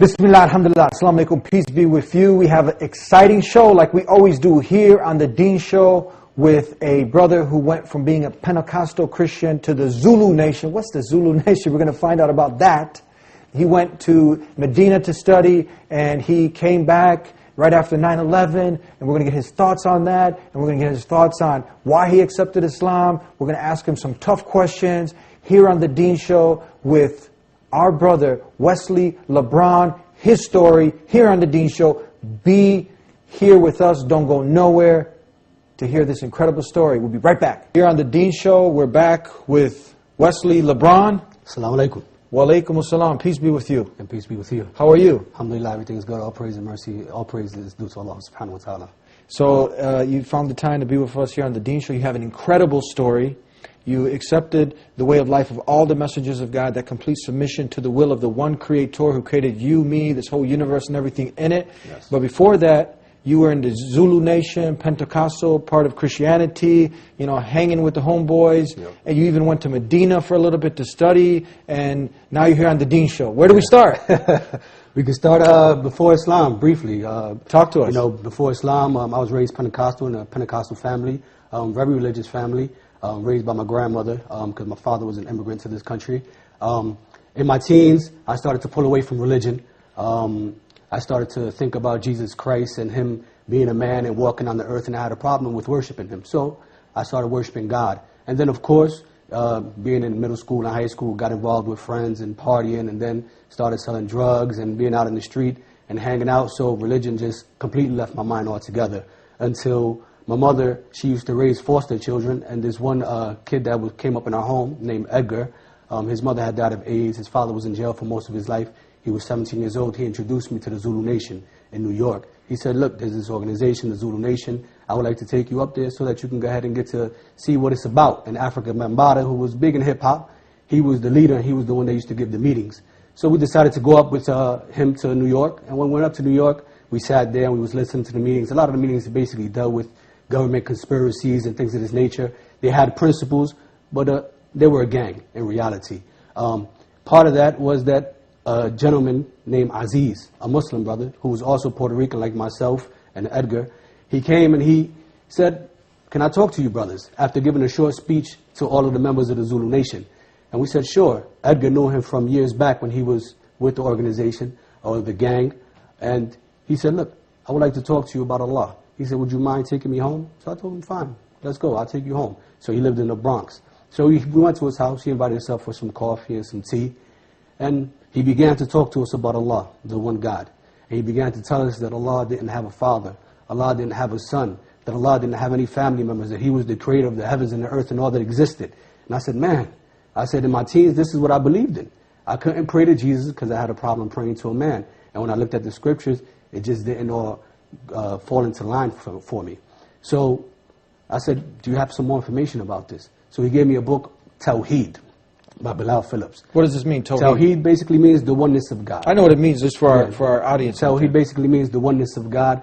Bismillah, alhamdulillah, assalamu alaikum, peace be with you. We have an exciting show like we always do here on the Deen Show with a brother who went from being a Pentecostal Christian to the Zulu Nation. What's the Zulu Nation? We're going to find out about that. He went to Medina to study and he came back right after 9/11, and we're going to get his thoughts on that, and we're going to get his thoughts on why he accepted Islam. We're going to ask him some tough questions here on the Deen Show with our brother, Wesley LeBron, his story, here on the Deen Show. Be here with us. Don't go nowhere to hear this incredible story. We'll be right back. Here on the Deen Show, we're back with Wesley LeBron. Assalamu alaikum. Wa alaikum assalam. Peace be with you. And peace be with you. How are you? Alhamdulillah, everything is good. All praise and mercy, all praise is due to Allah subhanahu wa ta'ala. So you found the time to be with us here on the Deen Show. You have an incredible story. You accepted the way of life of all the messengers of God, that complete submission to the will of the one Creator who created you, me, this whole universe and everything in it. Yes. But before that, you were in the Zulu Nation, Pentecostal, part of Christianity, you know, hanging with the homeboys. Yep. And you even went to Medina for a little bit to study. And now you're here on the Deen Show. Where do we start? We can start before Islam, briefly. Talk to us. You know, before Islam, I was raised Pentecostal in a Pentecostal family, very religious family. Raised by my grandmother, because my father was an immigrant to this country. In my teens, I started to pull away from religion. I started to think about Jesus Christ and Him being a man and walking on the earth, and I had a problem with worshiping Him. So I started worshiping God. And then, of course, being in middle school and high school, got involved with friends and partying, and then started selling drugs and being out in the street and hanging out. So religion just completely left my mind altogether until my mother, she used to raise foster children, and this one kid that came up in our home named Edgar, his mother had died of AIDS, his father was in jail for most of his life, he was 17 years old, he introduced me to the Zulu Nation in New York. He said, look, there's this organization, the Zulu Nation, I would like to take you up there so that you can go ahead and get to see what it's about. And Africa Mambata, who was big in hip-hop, he was the leader, and he was the one that used to give the meetings. So we decided to go up with him to New York, and when we went up to New York, we sat there and we was listening to the meetings. A lot of the meetings basically dealt with government conspiracies and things of this nature. They had principles, but they were a gang in reality. Part of that was that a gentleman named Aziz, a Muslim brother, who was also Puerto Rican like myself and Edgar, he came and he said, can I talk to you brothers? After giving a short speech to all of the members of the Zulu Nation. And we said, sure. Edgar knew him from years back when he was with the organization or the gang. And he said, look, I would like to talk to you about Allah. He said, would you mind taking me home? So I told him, fine, let's go, I'll take you home. So he lived in the Bronx. So we went to his house, he invited himself for some coffee and some tea, and he began to talk to us about Allah, the one God. And he began to tell us that Allah didn't have a father, Allah didn't have a son, that Allah didn't have any family members, that He was the creator of the heavens and the earth and all that existed. And I said, man, I said, in my teens, this is what I believed in. I couldn't pray to Jesus because I had a problem praying to a man. And when I looked at the scriptures, it just didn't all fall into line for me. So I said, do you have some more information about this? So he gave me a book, Tawheed, by Bilal Phillips. What does this mean, Tawheed? Tawheed basically means the oneness of God. I know what it means, just for our audience. Tawheed basically means the oneness of God,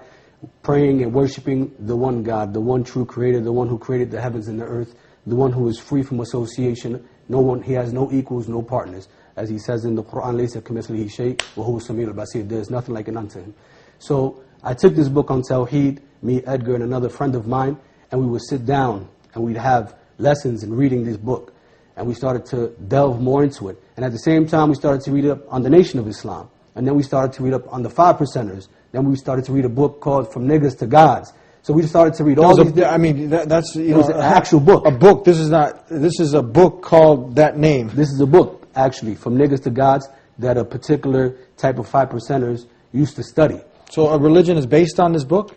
praying and worshiping the one God, the one true creator, the one who created the heavens and the earth, the one who is free from association. No one, he has no equals, no partners. As he says in the Quran, "Laysa kamithlihi shay wa huwa as-sami'ul basir." There is nothing like it unto him. So I took this book on Tawheed, me, Edgar, and another friend of mine, and we would sit down and we'd have lessons in reading this book. And we started to delve more into it. And at the same time, we started to read up on the Nation of Islam. And then we started to read up on the 5 percenters. Then we started to read a book called From Niggas to Gods. So we started to read all these... I mean, that's, you it know... was an actual book. A book. This is a book called that name. This is a book, actually, From Niggas to Gods, that a particular type of 5 percenters used to study. So a religion is based on this book?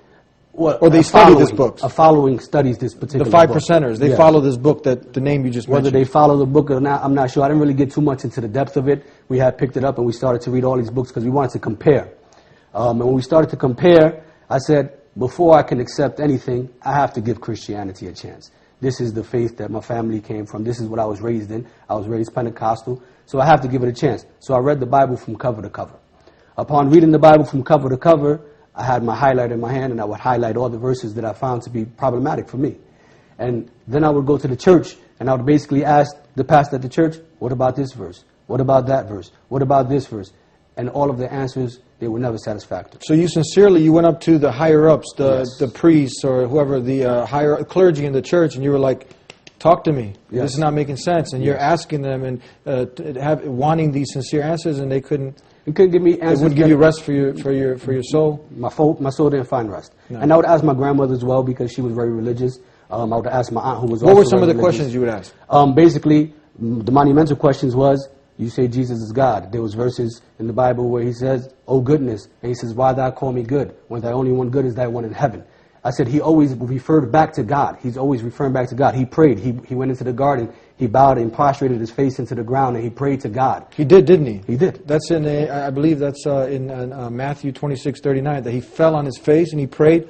Well, or they study this book? A following studies this particular book. The 5 book. percenters, they follow this book, that the name you just mentioned. Whether they follow the book or not, I'm not sure. I didn't really get too much into the depth of it. We had picked it up and we started to read all these books because we wanted to compare. And when we started to compare, I said, before I can accept anything, I have to give Christianity a chance. This is the faith that my family came from. This is what I was raised in. I was raised Pentecostal, so I have to give it a chance. So I read the Bible from cover to cover. Upon reading the Bible from cover to cover, I had my highlighter in my hand and I would highlight all the verses that I found to be problematic for me. And then I would go to the church and I would basically ask the pastor at the church, what about this verse? What about that verse? What about this verse? and all of the answers, they were never satisfactory. So you sincerely, you went up to the higher-ups, Yes. the priests or whoever, the higher clergy in the church, and you were like, talk to me. Yes. This is not making sense. And you're Yes. asking them and wanting these sincere answers, and they couldn't. You couldn't give me answers. It wouldn't give you rest for your soul. My soul didn't find rest. No. And I would ask my grandmother as well because she was very religious. I would ask my aunt who was What also were some of the very religious. questions you would ask? Basically, the monumental questions was, you say Jesus is God. There was verses in the Bible where he says, oh goodness. And he says, why thou call me good? When thy only one good is thy one in heaven. I said he always referred back to God. He's always referring back to God. He prayed. He went into the garden. He bowed and prostrated his face into the ground and he prayed to God. He did, didn't he? He did. That's in, I believe that's in Matthew 26:39, that he fell on his face and he prayed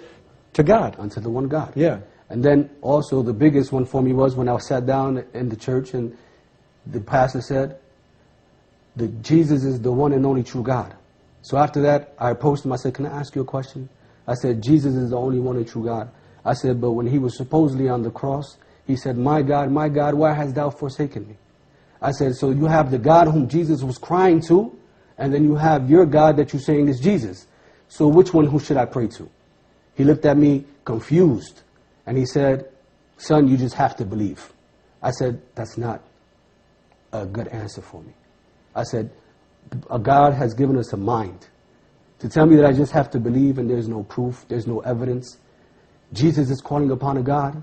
to God. Unto the one God. Yeah. And then also the biggest one for me was when I sat down in the church and the pastor said that Jesus is the one and only true God. So after that, I approached him. I said, can I ask you a question? I said, Jesus is the only one and true God. I said, but when he was supposedly on the cross, he said, my God, why hast thou forsaken me? I said, so you have the God whom Jesus was crying to, and then you have your God that you're saying is Jesus. So which one who should I pray to? He looked at me confused, and he said, son, you just have to believe. I said, that's not a good answer for me. I said, a God has given us a mind. To tell me that I just have to believe and there's no proof, there's no evidence. Jesus is calling upon a God.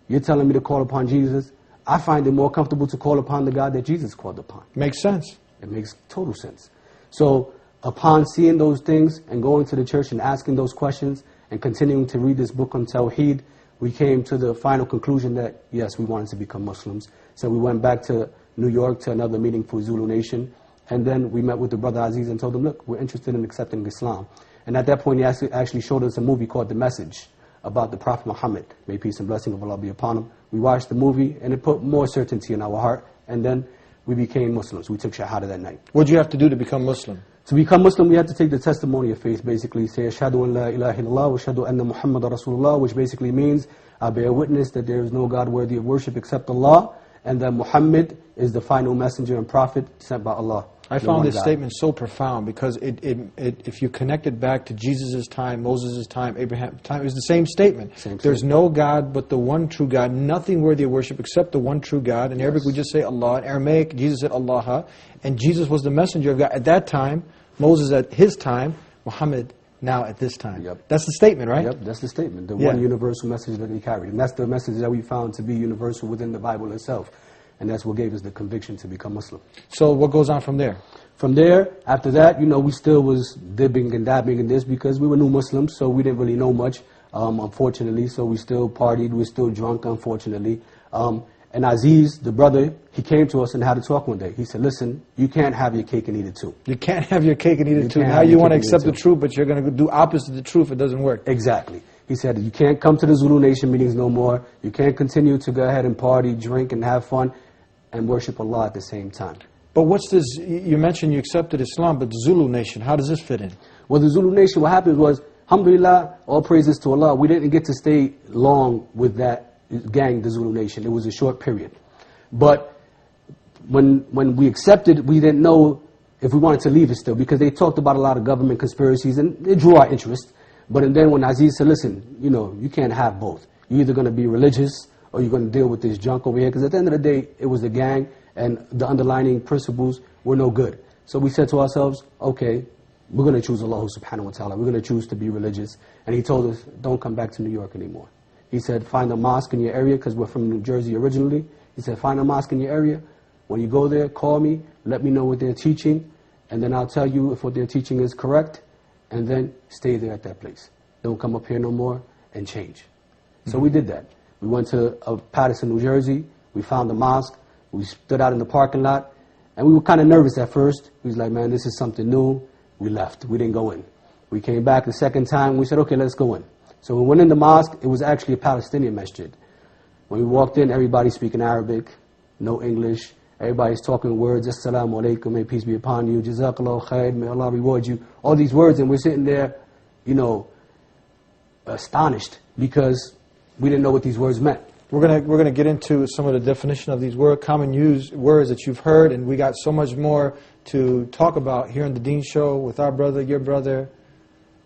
You're telling me to call upon Jesus. I find it more comfortable to call upon the God that Jesus called upon. Makes sense. It makes total sense. So upon seeing those things and going to the church and asking those questions and continuing to read this book on Tawheed, we came to the final conclusion that, yes, we wanted to become Muslims. So we went back to New York to another meeting for Zulu Nation. And then we met with the brother Aziz and told him, look, we're interested in accepting Islam. And at that point, he actually showed us a movie called The Message about the Prophet Muhammad. May peace and blessing of Allah be upon him. We watched the movie, and it put more certainty in our heart. And then we became Muslims. We took Shahada that night. What did you have to do to become Muslim? To become Muslim, we had to take the testimony of faith, basically. Say, Ashhadu an la ilaha illallah wa ashhadu anna Muhammad Rasulullah, which basically means, I bear witness that there is no God worthy of worship except Allah, and that Muhammad is the final messenger and prophet sent by Allah. I found this statement so profound because if you connect it back to Jesus' time, Moses' time, Abraham's time, it was the same statement. There's no God but the one true God, nothing worthy of worship except the one true God. In Arabic we just say Allah. In Aramaic, Jesus said Allah. And Jesus was the messenger of God at that time, Moses at his time, Muhammad now at this time. Yep. That's the statement, right? Yep, that's the statement. The one universal message that he carried. And that's the message that we found to be universal within the Bible itself. And that's what gave us the conviction to become Muslim. So what goes on from there? From there, after that, we still was dipping and dabbing in this because we were new Muslims, so we didn't really know much, unfortunately. So we still partied, we were still drunk, unfortunately. And Aziz, the brother, he came to us and had a talk one day. He said, listen, you can't have your cake and eat it too. You can't have your cake and eat it too. Now you want to accept the truth, but you're going to do opposite of the truth. It doesn't work. Exactly. He said, you can't come to the Zulu Nation meetings no more. You can't continue to go ahead and party, drink, and have fun and worship Allah at the same time. But what's this? You mentioned you accepted Islam, but the Zulu Nation, how does this fit in? Well, the Zulu Nation, what happened was, alhamdulillah, all praises to Allah, we didn't get to stay long with that gang, the Zulu Nation. It was a short period. But when we accepted, we didn't know if we wanted to leave it still, because they talked about a lot of government conspiracies, and it drew our interest. But and then when Aziz said, listen, you can't have both. You're either going to be religious, or you're going to deal with this junk over here. Because at the end of the day, it was a gang, and the underlying principles were no good. So we said to ourselves, okay, we're going to choose Allah subhanahu wa ta'ala. We're going to choose to be religious. And he told us, don't come back to New York anymore. He said, find a mosque in your area, because we're from New Jersey originally. He said, find a mosque in your area. When you go there, call me, let me know what they're teaching, and then I'll tell you if what they're teaching is correct, and then stay there at that place. Don't come up here no more and change. So we did that. We went to Patterson, New Jersey. We found a mosque. We stood out in the parking lot. And we were kind of nervous at first. We was like, man, this is something new. We left. We didn't go in. We came back the second time. We said, okay, let's go in. So we went in the mosque. It was actually a Palestinian masjid. When we walked in, everybody speaking Arabic, no English. Everybody's talking words. Assalamu alaikum, may peace be upon you. Jazakallah khair, may Allah reward you. All these words, and we're sitting there, astonished because we didn't know what these words meant. We're gonna get into some of the definition of these common used words that you've heard, and we got so much more to talk about here on the Dean Show with our brother, your brother,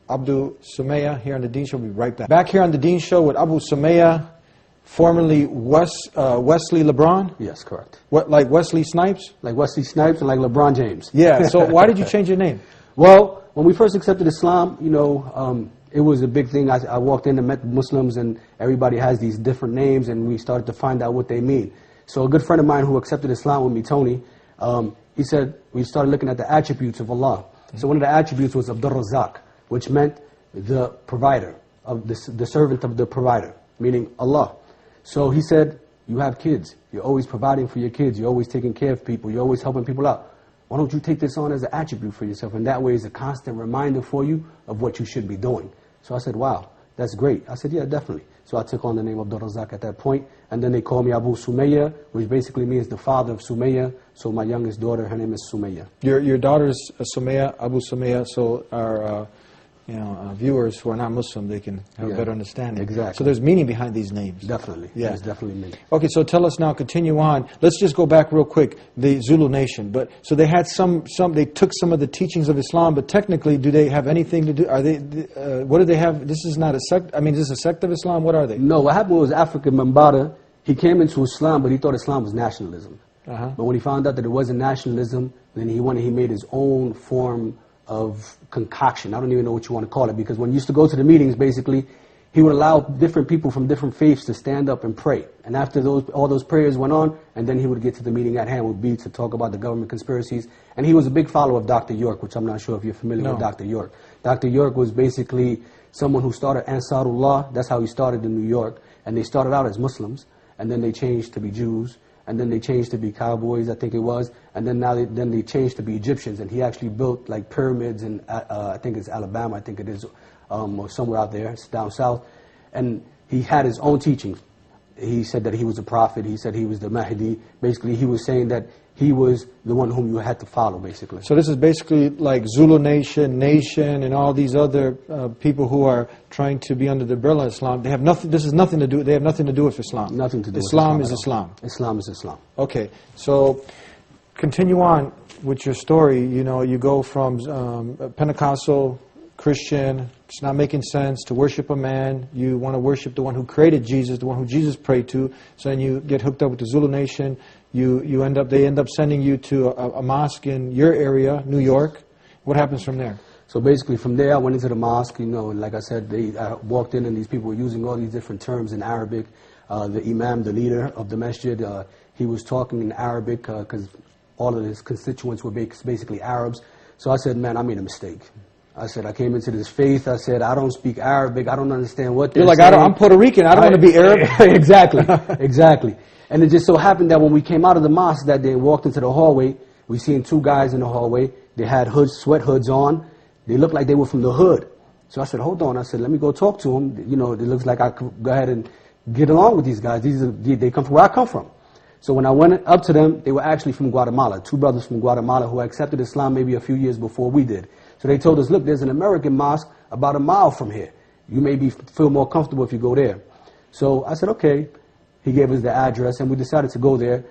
Abu Sumaya, here on the Dean Show. We'll be right back. Back here on the Dean Show with Abu Sumaya, formerly Wesley LeBron? Yes, correct. What, like Wesley Snipes? Like Wesley Snipes and like LeBron James. Yeah, so why did you change your name? Well, when we first accepted Islam, you know, it was a big thing. I walked in and met Muslims, and everybody has these different names, and we started to find out what they mean. So a good friend of mine who accepted Islam with me, Tony, he said, we started looking at the attributes of Allah. So one of the attributes was Abdur Razak, which meant the provider, of the servant of the provider, meaning Allah. So he said, you have kids. You're always providing for your kids. You're always taking care of people. You're always helping people out. Why don't you take this on as an attribute for yourself? And that way it's a constant reminder for you of what you should be doing. So I said, wow, that's great. I said, yeah, definitely. So I took on the name of Abdur Razak at that point. And then they called me Abu Sumaya, which basically means the father of Sumaya. So my youngest daughter, her name is Sumaya. Your daughter's Sumaya, Abu Sumaya, so our viewers who are not Muslim, they can have a better understanding. Exactly. So there's meaning behind these names. Definitely. Yeah. There's definitely meaning. Okay, so tell us now, continue on. Let's just go back real quick, the Zulu nation. But so they had they took some of the teachings of Islam, but technically, do they have anything to do? Are they? What do they have? This is not a sect. I mean, is this a sect of Islam? What are they? No, what happened was African Mambata, he came into Islam, but he thought Islam was nationalism. But when he found out that it wasn't nationalism, then he made his own form of concoction. I don't even know what you want to call it, because when he used to go to the meetings, basically, he would allow different people from different faiths to stand up and pray. And after all those prayers went on, and then he would get to the meeting at hand, would be to talk about the government conspiracies. And he was a big follower of Dr. York, which I'm not sure if you're familiar with Dr. York. Dr. York was basically someone who started Ansarullah. That's how he started in New York. And they started out as Muslims, and then they changed to be Jews, and then they changed to be cowboys, I think it was, and then then they changed to be Egyptians, and he actually built like pyramids in, I think it's Alabama, I think it is, or somewhere out there, it's down south, and he had his own teachings. He said that he was a prophet, he said he was the Mahdi. Basically, he was saying that he was the one whom you had to follow, basically. So this is basically like Zulu Nation, and all these other people who are trying to be under the umbrella of Islam. They have nothing. This is nothing to do. They have nothing to do with Islam. Nothing to do. Islam with is Islam. Islam is Islam. Okay. So continue on with your story. You know, you go from Pentecostal Christian, it's not making sense to worship a man. You want to worship the one who created Jesus, the one who Jesus prayed to. So then you get hooked up with the Zulu Nation. They end up sending you to a mosque in your area, New York. What happens from there? So basically from there I went into the mosque, you know, and like I said, I walked in and these people were using all these different terms in Arabic. The imam, the leader of the masjid, he was talking in Arabic because all of his constituents were basically Arabs. So I said, man, I made a mistake. I said, I came into this faith. I said, I don't speak Arabic. I don't understand what they're saying. I'm Puerto Rican. I don't want to be Arab. Exactly, exactly. And it just so happened that when we came out of the mosque that day and walked into the hallway, we seen two guys in the hallway. They had hoods, sweat hoods on. They looked like they were from the hood. So I said, hold on. I said, let me go talk to them. You know, it looks like I could go ahead and get along with these guys. They come from where I come from. So when I went up to them, they were actually from Guatemala, two brothers from Guatemala who accepted Islam maybe a few years before we did. So they told us, look, there's an American mosque about a mile from here. You maybe feel more comfortable if you go there. So I said, okay. He gave us the address, and we decided to go there.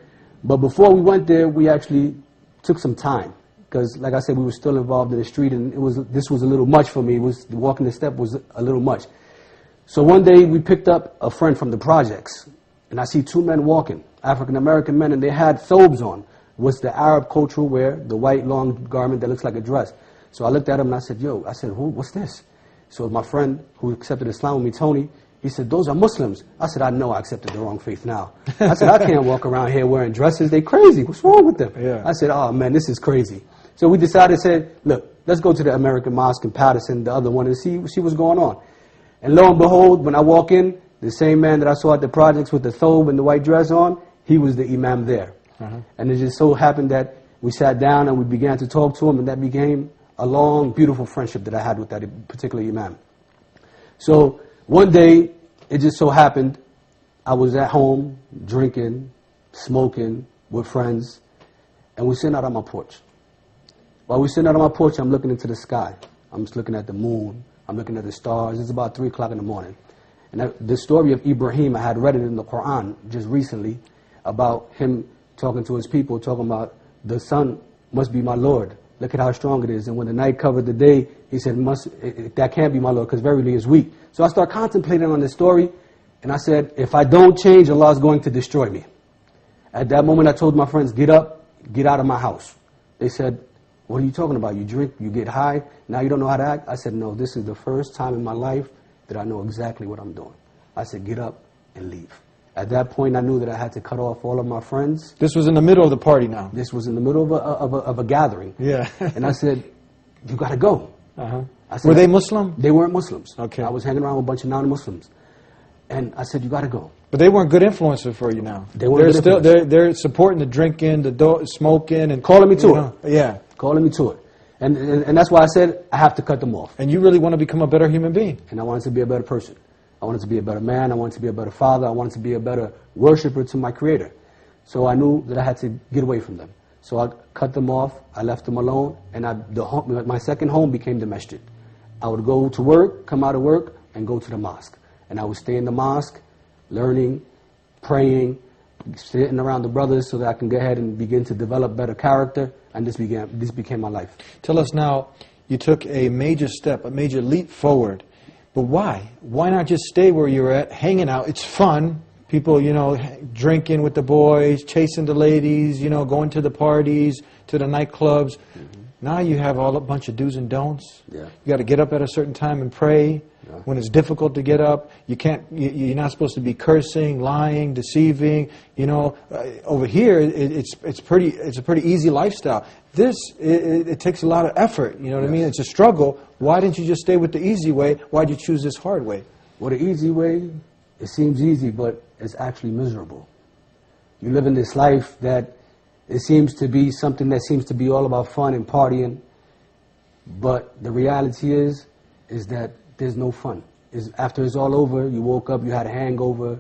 But before we went there, we actually took some time. Because, like I said, we were still involved in the street, and this was a little much for me. Walking the step was a little much. So one day, we picked up a friend from the projects, and I see two men walking, African-American men, and they had thobes on. What's the Arab cultural wear, the white long garment that looks like a dress. So I looked at him, and I said, what's this? So my friend who accepted Islam with me, Tony, he said, those are Muslims. I said, I know I accepted the wrong faith now. I said, I can't walk around here wearing dresses. They crazy. What's wrong with them? Yeah. I said, oh, man, this is crazy. So we decided, said, look, let's go to the American Mosque in Patterson, the other one, and see what's going on. And lo and behold, when I walk in, the same man that I saw at the projects with the thobe and the white dress on, he was the imam there. And it just so happened that we sat down and we began to talk to him, and that became a long, beautiful friendship that I had with that particular imam. So one day, it just so happened, I was at home, drinking, smoking with friends, and we're sitting out on my porch. While we're sitting out on my porch, I'm looking into the sky. I'm just looking at the moon. I'm looking at the stars. It's about 3 o'clock in the morning. And the story of Ibrahim, I had read it in the Quran just recently about him talking to his people, talking about the son must be my Lord. Look at how strong it is. And when the night covered the day, he said, that can't be my Lord, because verily is weak. So I started contemplating on this story, and I said, if I don't change, Allah is going to destroy me. At that moment, I told my friends, get up, get out of my house. They said, what are you talking about? You drink, you get high, now you don't know how to act? I said, no, this is the first time in my life that I know exactly what I'm doing. I said, get up and leave. At that point, I knew that I had to cut off all of my friends. This was in the middle of the party now. This was in the middle of a gathering. Yeah. And I said, you got to go. Uh-huh. I said, were they Muslim? They weren't Muslims. Okay. I was hanging around with a bunch of non-Muslims. And I said, you got to go. But they weren't good influences for you now. They weren't good influences. They're supporting the drinking, the smoking, and calling me to it. Yeah. Calling me to it. And that's why I said I have to cut them off. And you really want to become a better human being. And I wanted to be a better person. I wanted to be a better man. I wanted to be a better father. I wanted to be a better worshiper to my Creator. So I knew that I had to get away from them. So I cut them off. I left them alone. And my second home became the masjid. I would go to work, come out of work, and go to the mosque. And I would stay in the mosque, learning, praying, sitting around the brothers so that I can go ahead and begin to develop better character. And this became my life. Tell us now, you took a major step, a major leap forward. But why? Why not just stay where you're at, hanging out? It's fun. People, drinking with the boys, chasing the ladies, going to the parties, to the nightclubs. Mm-hmm. Now you have a bunch of do's and don'ts. Yeah. You got to get up at a certain time and pray. Yeah. When it's difficult to get up, you're not supposed to be cursing, lying, deceiving. Over here, it's a pretty easy lifestyle. This, it takes a lot of effort. You know what I mean? It's a struggle. Why didn't you just stay with the easy way? Why'd you choose this hard way? Well, the easy way, it seems easy, but it's actually miserable. You live in this life that it seems to be something that seems to be all about fun and partying, but the reality is that there's no fun. After it's all over, you woke up, you had a hangover,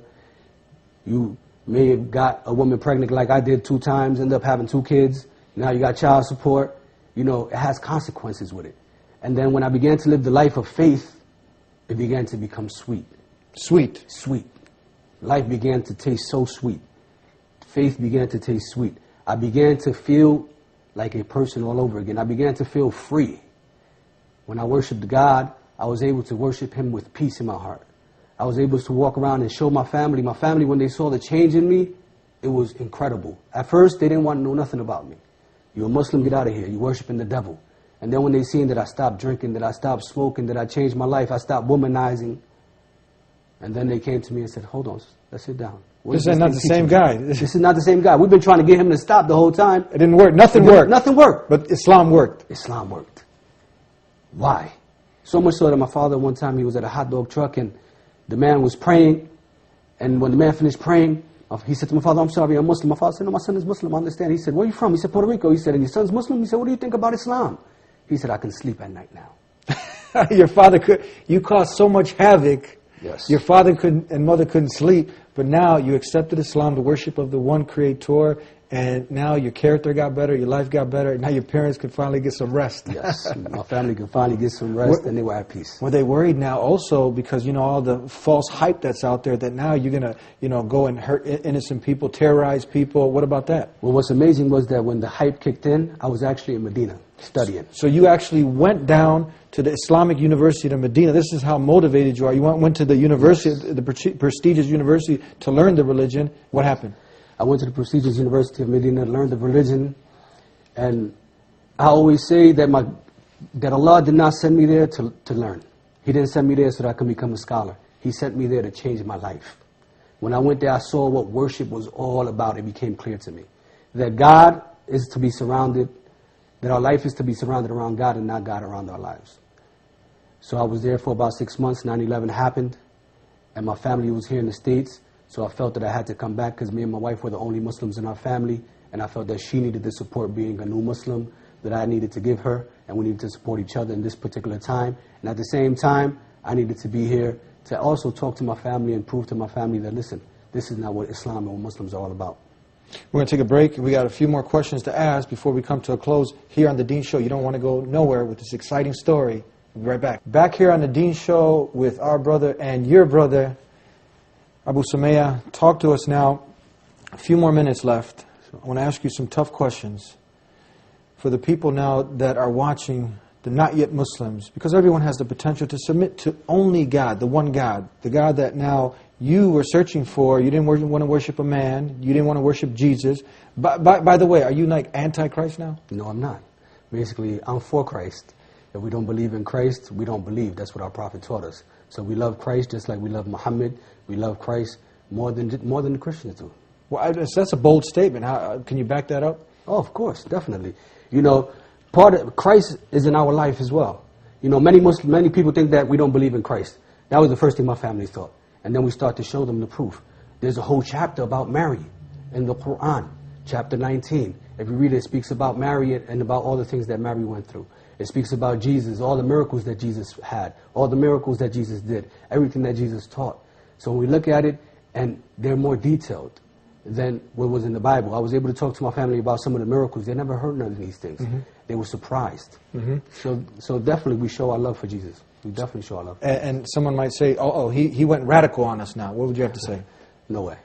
you may have got a woman pregnant like I did 2 times, ended up having 2 kids, now you got child support. It has consequences with it. And then when I began to live the life of faith, it began to become sweet. Sweet? Sweet. Life began to taste so sweet. Faith began to taste sweet. I began to feel like a person all over again. I began to feel free. When I worshiped God, I was able to worship Him with peace in my heart. I was able to walk around and show my family. My family, when they saw the change in me, it was incredible. At first, they didn't want to know nothing about me. You're a Muslim, get out of here. You're worshiping the devil. And then when they seen that I stopped drinking, that I stopped smoking, that I changed my life, I stopped womanizing. And then they came to me and said, hold on, let's sit down. This is not the same guy. This is not the same guy. We've been trying to get him to stop the whole time. It didn't work. Nothing worked. Nothing worked. But Islam worked. Islam worked. Why? So much so that my father, one time, he was at a hot dog truck and the man was praying. And when the man finished praying, he said to my father, I'm sorry, I'm Muslim. My father said, no, my son is Muslim, I understand. He said, where are you from? He said, Puerto Rico. He said, and your son's Muslim? He said, what do you think about Islam? He said, I can sleep at night now. Your father you caused so much havoc. Yes. Your father and mother couldn't sleep, but now you accepted Islam, the worship of the one Creator, and now your character got better, your life got better, and now your parents could finally get some rest. Yes, my family could finally get some rest, and they were at peace. Were they worried now also because, all the false hype that's out there that now you're going to, go and hurt innocent people, terrorize people? What about that? Well, what's amazing was that when the hype kicked in, I was actually in Medina studying. So you actually went down to the Islamic University of Medina. This is how motivated you are. You went to the university, yes, the prestigious university, to learn the religion. What happened? I went to the prestigious University of Medina to learn the religion. And I always say that Allah did not send me there to learn. He didn't send me there so that I could become a scholar. He sent me there to change my life. When I went there, I saw what worship was all about. It became clear to me that God is to be surrounded, that our life is to be surrounded around God and not God around our lives. So I was there for about 6 months. 9/11 happened, and my family was here in the States. So I felt that I had to come back because me and my wife were the only Muslims in our family, and I felt that she needed the support being a new Muslim that I needed to give her, and we needed to support each other in this particular time. And at the same time, I needed to be here to also talk to my family and prove to my family that, listen, this is not what Islam and what Muslims are all about. We're going to take a break. We got a few more questions to ask before we come to a close here on The Dean Show. You don't want to go nowhere with this exciting story. We'll be right back. Back here on The Dean Show with our brother and your brother, Abu Sumaya. Talk to us now. A few more minutes left. I want to ask you some tough questions. for the people now that are watching, the not yet Muslims, because everyone has the potential to submit to only God, the one God, the God that now you were searching for. You didn't want to worship a man. You didn't want to worship Jesus. By the way, are you like anti-Christ now? No, I'm not. Basically, I'm for Christ. If we don't believe in Christ, we don't believe. That's what our prophet taught us. So we love Christ just like we love Muhammad. We love Christ more than the Christians do. Well, that's a bold statement. Can you back that up? Oh, of course, definitely. You know, part of Christ is in our life as well. You know, many people think that we don't believe in Christ. That was the first thing my family thought. And then we start to show them the proof. There's a whole chapter about Mary in the Quran, chapter 19. If you read it, it speaks about Mary and about all the things that Mary went through. It speaks about Jesus, all the miracles that Jesus had, all the miracles that Jesus did, everything that Jesus taught. So when we look at it, and they're more detailed than what was in the Bible. I was able to talk to my family about some of the miracles. They never heard none of these things. Mm-hmm. They were surprised. Mm-hmm. So definitely we show our love for Jesus. We definitely show our love. And someone might say, he went radical on us now. What would you have to say? No way.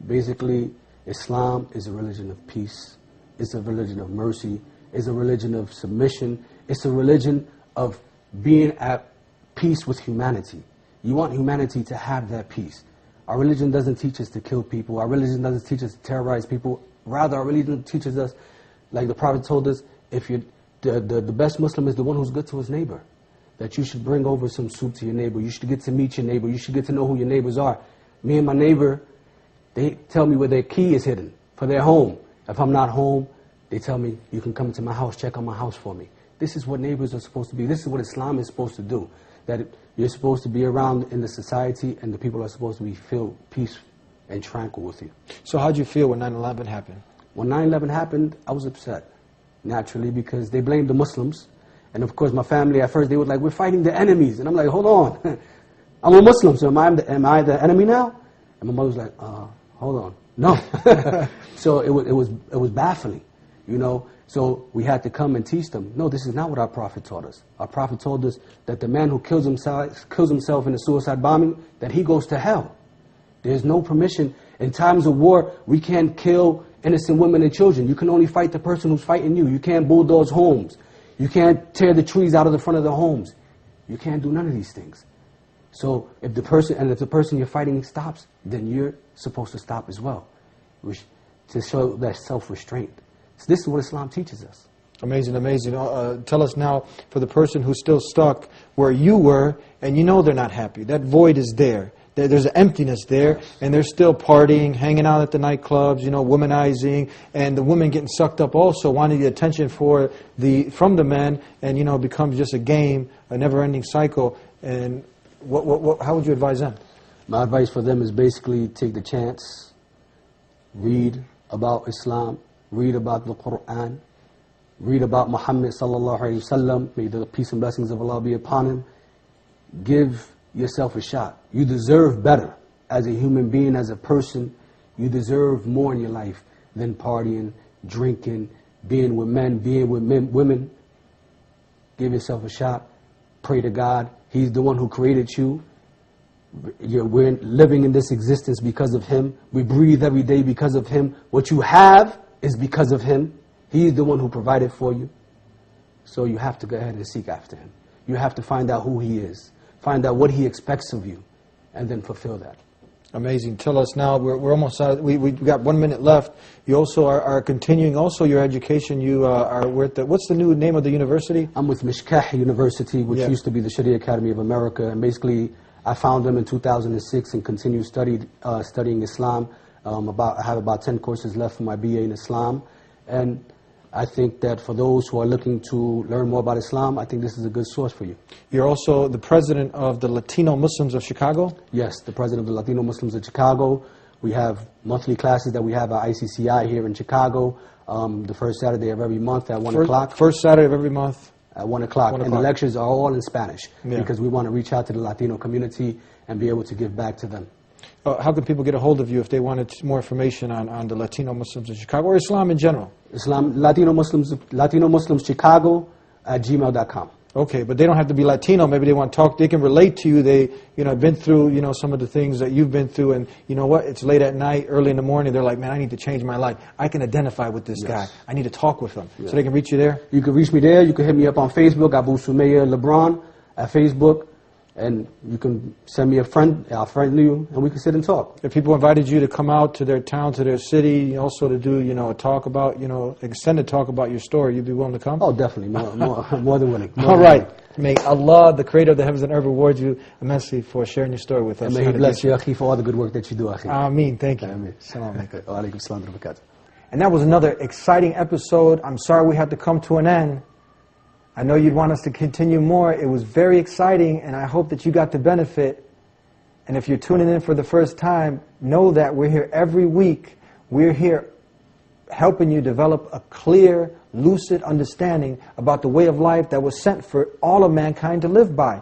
Basically, Islam is a religion of peace. It's a religion of mercy. It's a religion of submission. It's a religion of being at peace with humanity. You want humanity to have that peace. Our religion doesn't teach us to kill people. Our religion doesn't teach us to terrorize people. Rather, our religion teaches us, like the Prophet told us, the best Muslim is the one who's good to his neighbor. That you should bring over some soup to your neighbor. You should get to meet your neighbor. You should get to know who your neighbors are. Me and my neighbor, they tell me where their key is hidden for their home. If I'm not home, they tell me, you can come to my house, check on my house for me. This is what neighbors are supposed to be. This is what Islam is supposed to do. That you're supposed to be around in the society, and the people are supposed to feel peace and tranquil with you. So how did you feel when 9/11 happened? When 9/11 happened, I was upset, naturally, because they blamed the Muslims. And of course, my family, at first, they were like, we're fighting the enemies. And I'm like, hold on. I'm a Muslim, so am I the enemy now? And my mother was like, hold on. No. So it was baffling, you know. So we had to come and teach them, no, this is not what our Prophet taught us. Our Prophet told us that the man who kills himself in a suicide bombing, that he goes to hell. There's no permission. In times of war, we can't kill innocent women and children. You can only fight the person who's fighting you. You can't bulldoze homes. You can't tear the trees out of the front of the homes. You can't do none of these things. So if the person you're fighting stops, then you're supposed to stop as well, to show that self-restraint. So this is what Islam teaches us. Amazing, amazing. Tell us now, for the person who's still stuck where you were, and you know they're not happy. That void is there. There's an emptiness there, and they're still partying, hanging out at the nightclubs, you know, womanizing, and the women getting sucked up also, wanting the attention from the men, and, you know, it becomes just a game, a never-ending cycle. And how would you advise them? My advice for them is basically take the chance, read about Islam, read about the Quran, read about Muhammad sallallahu alaihi wasallam. May the peace and blessings of Allah be upon him. Give yourself a shot. You deserve better as a human being, as a person. You deserve more in your life than partying, drinking, being with men, being with women. Give yourself a shot. Pray to God. He's the one who created you. We're living in this existence because of Him. We breathe every day because of Him. What you have is because of Him. He's the one who provided for you. So you have to go ahead and seek after Him. You have to find out who He is. Find out what He expects of you. And then fulfill that. Amazing. Tell us now, we're almost out. We've got 1 minute left. You also are continuing also your education. You are with what's the new name of the university? I'm with Mishkah University, which used to be the Sharia Academy of America. And basically, I found them in 2006 and continued studying Islam. I have about 10 courses left for my BA in Islam. And I think that for those who are looking to learn more about Islam, I think this is a good source for you. You're also the president of the Latino Muslims of Chicago? Yes, the president of the Latino Muslims of Chicago. We have monthly classes that we have at ICCI here in Chicago, the first Saturday of every month at 1 o'clock. First Saturday of every month? At 1 o'clock. And the lectures are all in Spanish because we want to reach out to the Latino community and be able to give back to them. How can people get a hold of you if they wanted more information on the Latino Muslims in Chicago or Islam in general? Latino Muslims Chicago at gmail.com. Okay, but they don't have to be Latino. Maybe they want to talk. They can relate to you. They, been through, some of the things that you've been through. And you know what? It's late at night, early in the morning. They're like, man, I need to change my life. I can identify with this guy. I need to talk with him. Yes. So they can reach you there? You can reach me there. You can hit me up on Facebook, Wesley LeBron at Facebook. And you can send me a friend, I'll friend you, and we can sit and talk. If people invited you to come out to their town, to their city, also to do, a talk about, extended talk about your story, you'd be willing to come? Oh, definitely. More than willing. All right. May Allah, the creator of the heavens and earth, reward you immensely for sharing your story with us. And may He bless you, Akhi, for all the good work that you do, Akhi. Ameen. Thank you. Ameen. Assalamu alaikum. Wa alaikum salam wa barakatuh. And that was another exciting episode. I'm sorry we had to come to an end. I know you'd want us to continue more. It was very exciting, and I hope that you got the benefit. And if you're tuning in for the first time, know that we're here every week. We're here helping you develop a clear, lucid understanding about the way of life that was sent for all of mankind to live by.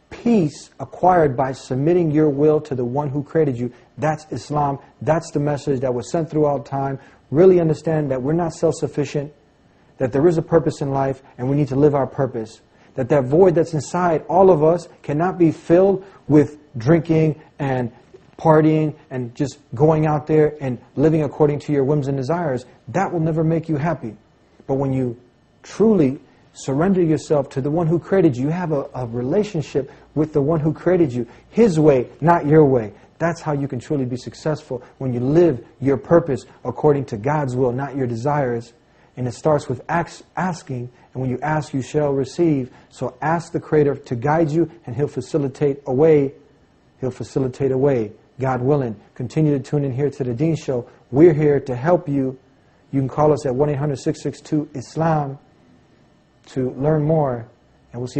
Peace acquired by submitting your will to the one who created you. That's Islam. That's the message that was sent throughout time. Really understand that we're not self-sufficient, that there is a purpose in life, and we need to live our purpose. That void that's inside all of us cannot be filled with drinking and partying and just going out there and living according to your whims and desires. That will never make you happy. But when you truly surrender yourself to the one who created you, you have a relationship with the one who created you. His way, not your way. That's how you can truly be successful, when you live your purpose according to God's will, not your desires. And it starts with asking, and when you ask, you shall receive. So ask the Creator to guide you, and He'll facilitate a way. He'll facilitate a way, God willing. Continue to tune in here to the Deen Show. We're here to help you. You can call us at 1-800-662-ISLAM to learn more, and we'll see you.